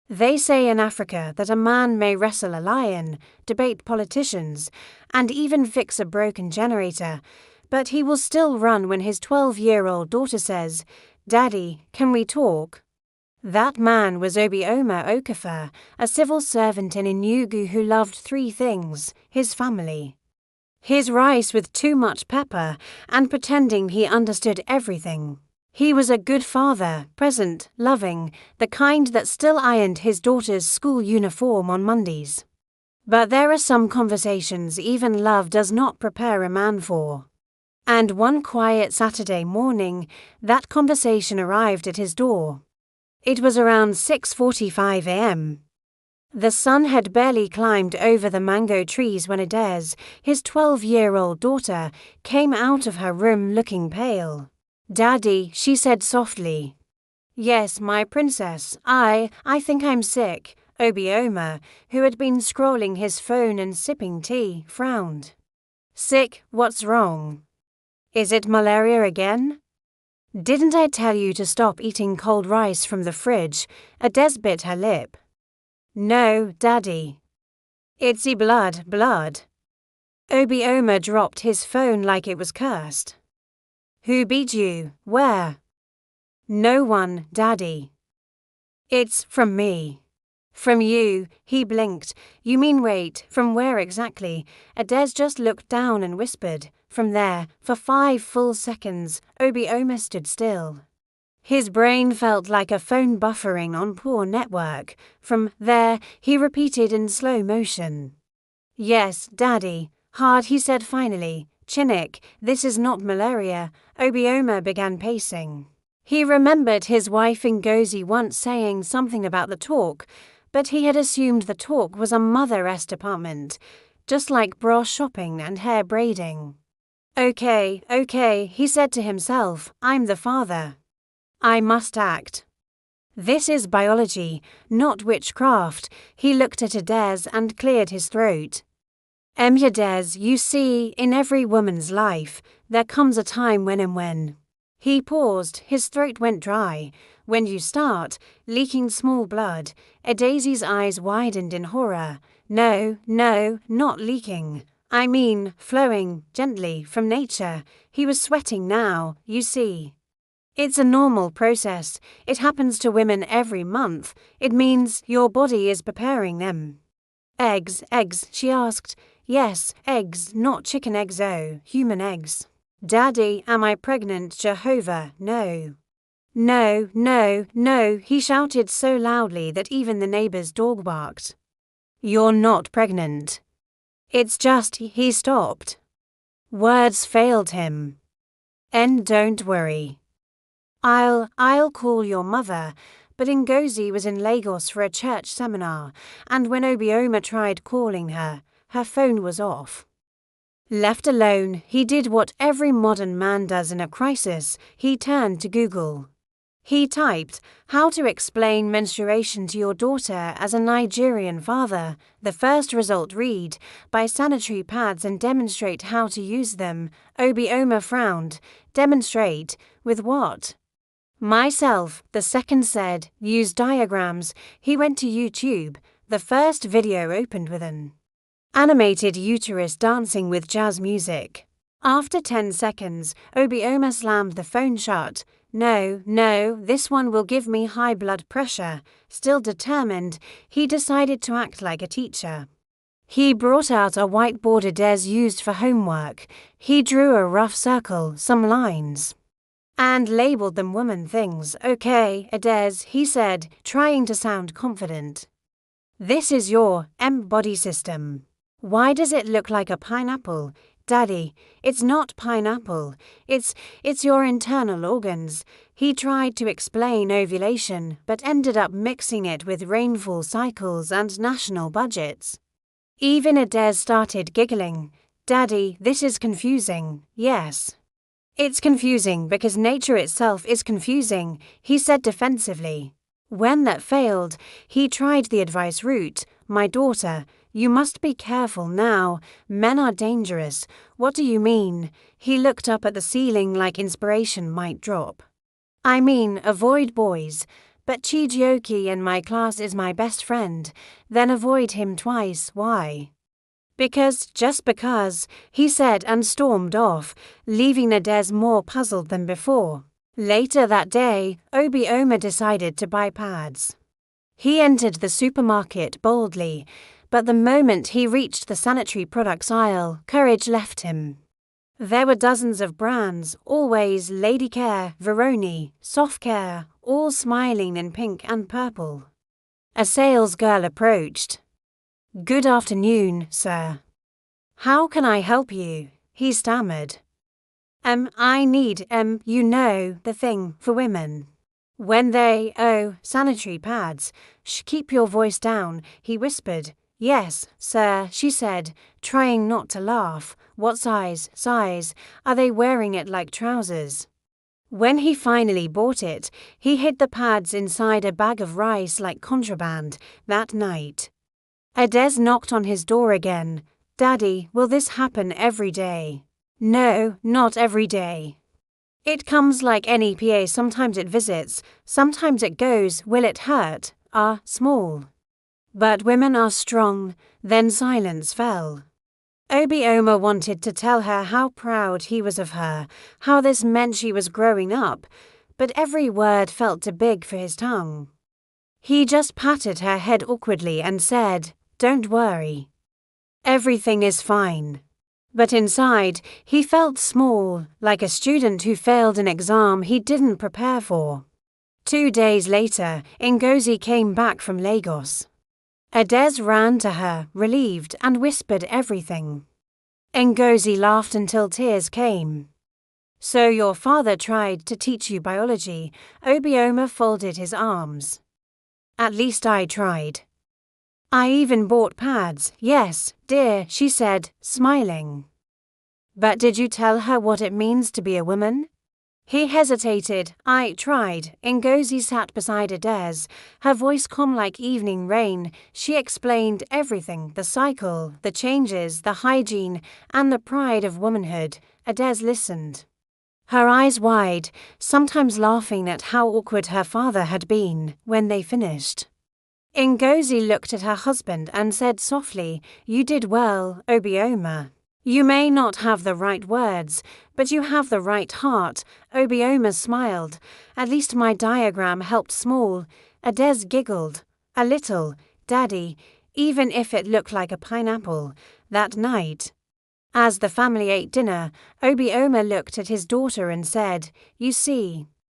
They say in Africa that a man may wrestle a lion, debate politicians, and even fix a broken generator, but he will still run when his 12-year-old daughter says, "Daddy, can we talk?" That man was Obioma Okafor, a civil servant in Enugu who loved three things: his family, his rice with too much pepper, and pretending he understood everything. He was a good father, present, loving, the kind that still ironed his daughter's school uniform on Mondays. But there are some conversations even love does not prepare a man for. And one quiet Saturday morning, that conversation arrived at his door. It was around 6:45 a.m. The sun had barely climbed over the mango trees when Adaeze, his 12-year-old daughter, came out of her room looking pale. "Daddy," she said softly. "Yes, my princess, I think I'm sick." Obioma, who had been scrolling his phone and sipping tea, frowned. "Sick? What's wrong? Is it malaria again?" "Didn't I tell you to stop eating cold rice from the fridge?" Adaeze bit her lip. "No, Daddy. It's blood. Obioma dropped his phone like it was cursed. "Who beat you? Where?" "No one, Daddy." "It's from me." "From you?" He blinked. "You mean wait, from where exactly?" Adaeze just looked down and whispered, "From there." For 5 full seconds, Obioma stood still. His brain felt like a phone buffering on poor network. "From there," he repeated in slow motion. "Yes, Daddy." "Hard," he said finally. "Chinnick, this is not malaria." Obioma began pacing. He remembered his wife Ngozi once saying something about the talk, but he had assumed the talk was a mother-esque department, just like bra shopping and hair braiding. Okay, he said to himself, "I'm the father. I must act. This is biology, not witchcraft." He looked at Adaeze and cleared his throat. "Adaeze, you see, in every woman's life, there comes a time when." He paused, his throat went dry. "When you start leaking small blood." Adaeze's eyes widened in horror. No, not leaking. I mean, flowing, gently, from nature." He was sweating now, "you see. It's a normal process. It happens to women every month. It means your body is preparing them." Eggs, she asked. "Yes, eggs, not chicken eggs, human eggs." "Daddy, am I pregnant?" "Jehovah, no." No, he shouted so loudly that even the neighbor's dog barked. "You're not pregnant. It's just," he stopped. Words failed him. "Don't worry. I'll call your mother." But Ngozi was in Lagos for a church seminar, and when Obioma tried calling her, her phone was off. Left alone, he did what every modern man does in a crisis. He turned to Google. He typed, "How to explain menstruation to your daughter as a Nigerian father." The first result read, "Buy sanitary pads and demonstrate how to use them." Obioma frowned. "Demonstrate? With what?" "Myself." The second said, "Use diagrams." He went to YouTube. The first video opened with an animated uterus dancing with jazz music. After 10 seconds, Obioma slammed the phone shut. No, this one will give me high blood pressure." Still determined, he decided to act like a teacher. He brought out a whiteboard Adaeze used for homework. He drew a rough circle, some lines, and labeled them woman things. "Okay, Adaeze," he said, trying to sound confident. "This is your body system. Why does it look like a pineapple?" "Daddy, it's not pineapple. It's your internal organs." He tried to explain ovulation, but ended up mixing it with rainfall cycles and national budgets. Even Adaeze started giggling. "Daddy, this is confusing." "Yes. It's confusing because nature itself is confusing," he said defensively. When that failed, he tried the advice route. "My daughter, you must be careful now. Men are dangerous." "What do you mean?" He looked up at the ceiling like inspiration might drop. "I mean, avoid boys. But Chijioke in my class is my best friend, then avoid him twice. Why? Just because, he said and stormed off, leaving Adaeze more puzzled than before. Later that day, Obioma decided to buy pads. He entered the supermarket boldly, but the moment he reached the sanitary products aisle, courage left him. There were dozens of brands, always Lady Care, Veroni, Soft Care, all smiling in pink and purple. A sales girl approached. "Good afternoon, sir. How can I help you?" he stammered. I need, the thing for women. When they, sanitary pads. Shh, keep your voice down, he whispered. "Yes, sir," she said, trying not to laugh. "What size? Are they wearing it like trousers?" When he finally bought it, he hid the pads inside a bag of rice like contraband that night. Adaeze knocked on his door again. "Daddy, will this happen every day?" "No, not every day. It comes like any PA, sometimes it visits, sometimes it goes. Will it hurt?" Small. But women are strong. Then silence fell. Obioma wanted to tell her how proud he was of her, how this meant she was growing up, but every word felt too big for his tongue. He just patted her head awkwardly and said, "Don't worry. Everything is fine." But inside, he felt small, like a student who failed an exam he didn't prepare for. 2 days later, Ngozi came back from Lagos. Adaeze ran to her, relieved, and whispered everything. Ngozi laughed until tears came. "So your father tried to teach you biology?" Obioma folded his arms. "At least I tried. I even bought pads." "Yes, dear," she said, smiling. "But did you tell her what it means to be a woman?" He hesitated. "I tried." Ngozi sat beside Adaeze, her voice calm like evening rain. She explained everything, the cycle, the changes, the hygiene, and the pride of womanhood. Adaeze listened, her eyes wide, sometimes laughing at how awkward her father had been. When they finished, Ngozi looked at her husband and said softly, "You did well, Obioma. You may not have the right words, but you have the right heart." Obioma smiled. "At least my diagram helped small." Adaeze giggled. "A little, Daddy, even if it looked like a pineapple." That night, as the family ate dinner, Obioma looked at his daughter and said, "You see,